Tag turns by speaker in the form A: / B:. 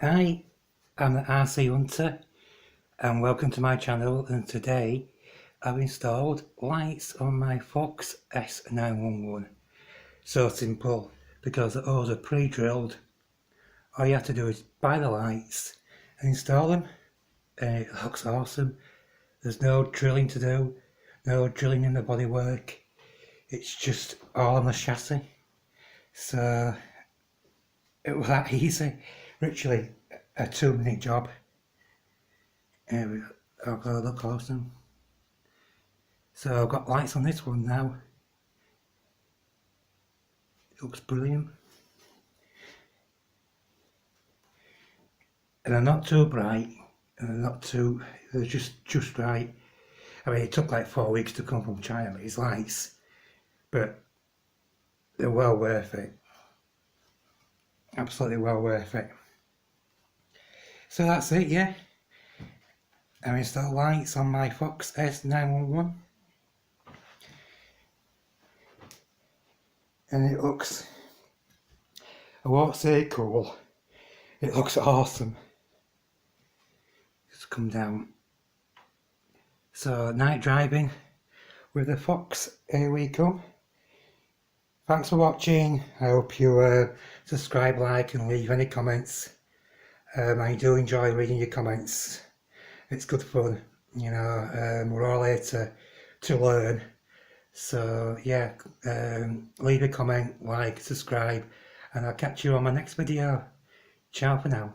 A: Hi, I'm the RC Hunter and welcome to my channel, and today I've installed lights on my Foxx S 911. So simple, because the hose are pre-drilled. All you have to do is buy the lights and install them, and it looks awesome. There's no drilling to do, no drilling in the bodywork, it's just all on the chassis. So it was that easy, literally a 2-minute job. I'll go look awesome. So I've got lights on this one now. It looks brilliant. And they're not too bright, and they're just right. I mean, it took like 4 weeks to come from China, these lights, but they're well worth it. Absolutely well worth it. So that's it, yeah. I installed lights on my Foxx S 911. And it looks, I won't say cool, it looks awesome. Just come down. So night driving with the Foxx, here we come. Thanks for watching. I hope you subscribe, like and leave any comments. I do enjoy reading your comments. It's good fun, you know. We're all here to learn. So yeah, leave a comment, like, subscribe, and I'll catch you on my next video. Ciao for now.